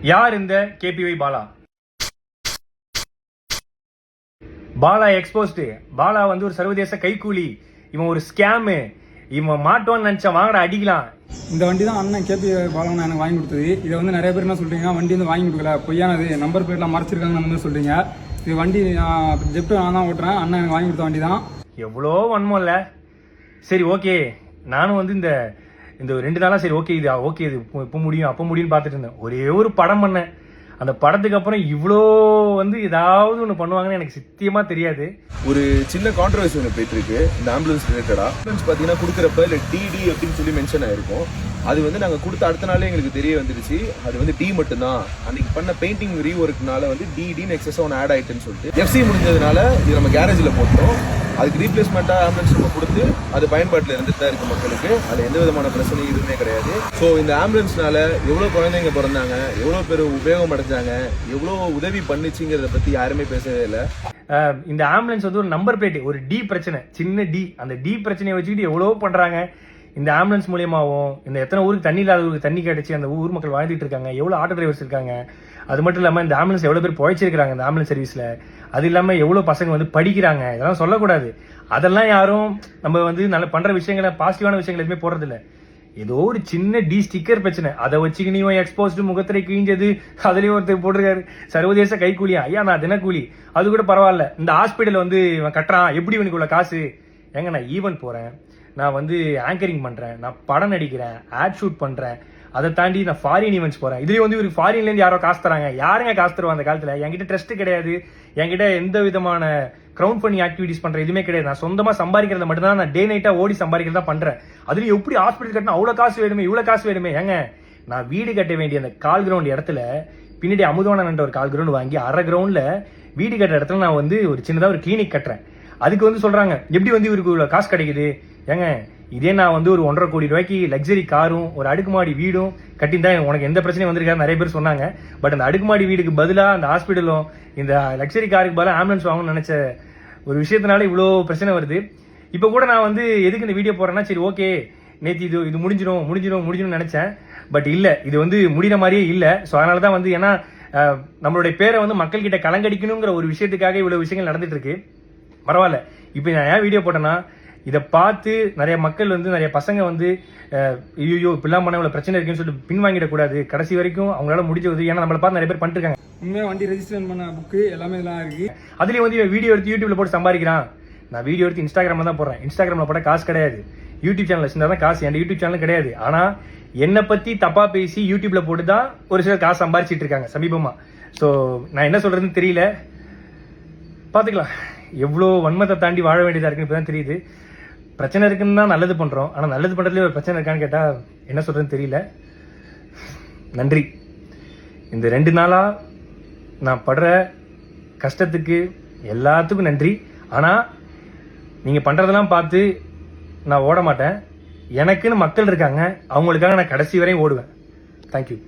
யார் இந்த KPY Bala? Bala exposed. Bala வந்து ஒரு சர்வதேச கைக்கூலி. இவன் ஒரு ஸ்கேமு. இவன் மாட்டோன்னு நினைச்சா வாங்கடா அடிக்கலாம். இந்த வண்டி தான் அண்ணன் கேபிஒய் பாலா எனக்கு வாங்கி கொடுத்தது. இதை வந்து நிறைய பேர் என்ன சொல்றீங்க, வண்டி வந்து வாங்கி கொடுக்கல, பொய்யானது, நம்பர் பிளேட்லாம் மறைச்சிருக்காங்கன்னு சொல்றீங்க. இது வண்டி ஜெப்ட் நான் தான் ஓட்டுறேன், அண்ணன் எனக்கு வாங்கி கொடுத்த வண்டி தான். எவ்வளோ வன்மம் இல்லை. சரி ஓகே, நானும் வந்து இந்த 2 நாளா சரி ஓகே இது ஓகே இது இப்போ முடியும் அப்போ முடியும்னு பார்த்துட்டு இருந்தேன். ஒரே ஒரு படம் பண்ணேன். அந்த படத்துக்கு அப்புறம் இவ்வளோ வந்து ஏதாவது ஒன்று பண்ணுவாங்கன்னு எனக்கு சத்தியமா தெரியாது. ஒரு சின்ன கான்ட்ரவர்சி ஒன்று போயிட்டு இருக்கு இந்த ஆம்புலன்ஸ் ரிலேட்டடா. ஆம்புலன்ஸ் பார்த்தீங்கன்னா கொடுக்குறப்ப இல்லை டிடி அப்படின்னு சொல்லி மென்ஷன் ஆயிருக்கும். அது வந்து நாங்கள் கொடுத்த அடுத்த நாளே எங்களுக்கு தெரிய வந்துருச்சு அது வந்து டி மட்டும்தான். அன்னைக்கு பண்ண பெயிண்டிங் ரீஒர்க்னால வந்து டின்னு எக்ஸஸாக ஒன்று ஆட் ஆயிட்டுன்னு சொல்லிட்டு எஃப்சி முடிஞ்சதுனால இது நம்ம கேரேஜில் போட்டோம். அதுக்கு ரீப்ளேஸ்மெண்ட்டாக ஆம்புலன்ஸ் நம்ம கொடுத்து அது பயன்பாட்டில் இருந்துட்டு தான் இருக்கு மக்களுக்கு. அதில் எந்த விதமான பிரச்சனையும் எதுவுமே கிடையாது. ஸோ இந்த ஆம்புலன்ஸ்னால எவ்வளோ குழந்தைங்க பிறந்தாங்க, எவ்வளோ பேர் உபயோகம் அடைஞ்சாங்க, எவ்வளோ உதவி பண்ணுச்சுங்கிறத பற்றி யாருமே பேசவே இல்லை. இந்த ஆம்புலன்ஸ் வந்து ஒரு நம்பர் பிளேட், ஒரு டி பிரச்சனை, சின்ன டி, அந்த டி பிரச்சனையை வச்சுக்கிட்டு எவ்வளோ பண்றாங்க. இந்த ஆம்புலன்ஸ் மூலியமாகவும் இந்த எத்தனை ஊருக்கு தண்ணி இல்லாத ஊருக்கு தண்ணி கிடைச்சி அந்த ஊர் மக்கள் வாழ்ந்துட்டு இருக்காங்க, எவ்வளோ ஆட்டோ டிரைவர்ஸ் இருக்காங்க. அது மட்டும் இல்லாமல் இந்த ஆம்புலன்ஸ் எவ்வளோ பேர் பொழைச்சிருக்காங்க இந்த ஆம்புலன்ஸ் சர்வீஸில். அது இல்லாமல் எவ்வளோ பசங்க வந்து படிக்கிறாங்க. இதெல்லாம் சொல்லக்கூடாது. அதெல்லாம் யாரும் நம்ம வந்து நல்ல பண்ற விஷயங்களை, பாசிட்டிவான விஷயங்கள் எதுவுமே போடுறதில்ல. ஏதோ ஒரு சின்ன டி ஸ்டிக்கர் பிரச்சனை, அதை வச்சுக்கினியும் எக்ஸ்போஸ்டு முகத்திரை கிழிஞ்சது, அதுலயும் ஒருத்தர் போட்டிருக்காரு சர்வதேச கைக்கூலியா. ஐயா நான் தினக்கூலி, அது கூட பரவாயில்ல. இந்த ஹாஸ்பிட்டல் வந்து இவன் கட்டுறான், எப்படி இவனுக்கு உள்ள காசு? ஏங்க நான் ஈவென்ட் போறேன், நான் வந்து ஆங்கரிங் பண்றேன், நான் படம் நடிக்கிறேன், ஆட் ஷூட் பண்றேன், அதை தாண்டி நான் ஃபாரின் ஈவெண்ட்ஸ் போறேன். இதுலயும் வந்து இவருக்கு ஃபாரின்ல இருந்து யாரோ காசு தராங்க. யாருங்க காசு தருவா அந்த காலத்துல? என்கிட்ட ட்ரஸ்ட் கிடையாது, என்கிட்ட எந்த விதமான கிரவுண்ட் ஃபண்டிங் ஆக்டிவிட்டிஸ் பண்ற எதுவுமே கிடையாது. நான் சொந்தமா சம்பாதிக்கிறத மட்டும் தான், நான் டே நைட்டா ஓடி சம்பாதிக்கிறதா பண்றேன். அதுலயும் எப்படி ஹாஸ்பிட்டல் கட்டினா அவ்வளவு காசு வேணுமே, இவ்வளவு காசு வேணுமே? ஏங்க நான் வீடு கட்ட வேண்டிய அந்த கால் கிரவுண்ட் இடத்துல பின்னாடி அமுதவானன் ஒரு கால் கிரவுண்ட் வாங்கி அரை கிரவுண்ட்ல வீடு கட்டுற இடத்துல நான் வந்து ஒரு சின்னதா ஒரு கிளினிக் கட்டுறேன். அதுக்கு வந்து சொல்றாங்க எப்படி வந்து இவருக்கு இவ்வளவு காசு கிடைக்குது? ஏங்க இதே நான் வந்து ஒரு 1.5 கோடி ரூபாய்க்கு லக்ஸரி காரும் ஒரு அடுக்குமாடி வீடும் கட்டியிருந்தா உனக்கு எந்த பிரச்சனையும் வந்திருக்காரு நிறைய பேர் சொன்னாங்க. பட் அந்த அடுக்குமாடி வீடுக்கு பதிலா அந்த ஹாஸ்பிட்டலும் இந்த லக்ஸரி காருக்கு பதிலாக ஆம்புலன்ஸ் வாங்கணும்னு நினைச்ச ஒரு விஷயத்தினால இவ்வளோ பிரச்சனை வருது. இப்போ கூட நான் வந்து எதுக்கு இந்த வீடியோ போறேன்னா, சரி ஓகே நேற்று இது முடிஞ்சிடும் நினைச்சேன். பட் இல்ல, இது வந்து முடிகிற மாதிரியே இல்லை. ஸோ அதனால தான் வந்து ஏன்னா நம்மளுடைய பேரை வந்து மக்கள் கிட்ட கலங்கடிக்கணுங்கிற ஒரு விஷயத்துக்காக இவ்வளவு விஷயங்கள் நடந்துட்டு இருக்கு. பரவாயில்ல. இப்போ நான் ஏன் வீடியோ போட்டேன்னா, இதை பார்த்து நிறைய மக்கள் வந்து நிறைய பசங்க வந்து ஐயோ இப்பெல்லாம் பண்ண இவ்வளவு பிரச்சனை இருக்குன்னு சொல்லிட்டு பின்வாங்கிடக்கூடாது. கடைசி வரைக்கும் அவங்களால முடிஞ்ச உதவி, ஏன்னா நம்மளை பார்த்து நிறைய பேர் பண்ணிட்டு இருக்காங்க. உண்மையாக வண்டி ரெஜிஸ்ட்ரேஷன் பண்ண புக்கு எல்லாமே இதெல்லாம் இருக்கு. அதுலயும் வந்து வீடியோ எடுத்து யூடியூப்ல போட்டு சம்பாதிக்கிறான். நான் வீடியோ எடுத்து இன்ஸ்டாகிராம்ல தான் போடுறேன். இன்ஸ்டாகிராம்ல போட காசு கிடையாது. யூடியூப் சேனல் வச்சிருந்தா தான் காசு. என் யூடியூப் சேனல் கிடையாது. ஆனா என்னை பத்தி தப்பா பேசி யூடியூப்ல போட்டு தான் ஒரு சிலர் காசு சம்பாதிச்சிட்டு இருக்காங்க சமீபமா. ஸோ நான் என்ன சொல்றதுன்னு தெரியல. பாத்துக்கலாம். எவ்வளோ வன்மத்தை தாண்டி வாழ வேண்டியதா இருக்குன்னு இப்பதான் தெரியுது. பிரச்சனை இருக்குன்னு தான் நல்லது பண்றோம். ஆனா நல்லது பண்றதுல ஒரு பிரச்சனை இருக்கான்னு கேட்டா என்ன சொல்றதுன்னு தெரியல. நன்றி. இந்த 2 நாளா நான் படுற கஷ்டத்துக்கு எல்லாத்துக்கும் நன்றி. ஆனா நீங்க பண்றதெல்லாம் பார்த்து நான் ஓட மாட்டேன். எனக்குன்னு மக்கள் இருக்காங்க, அவங்களுக்காக நான் கடைசி வரையும் ஓடுவேன். தேங்க்யூ.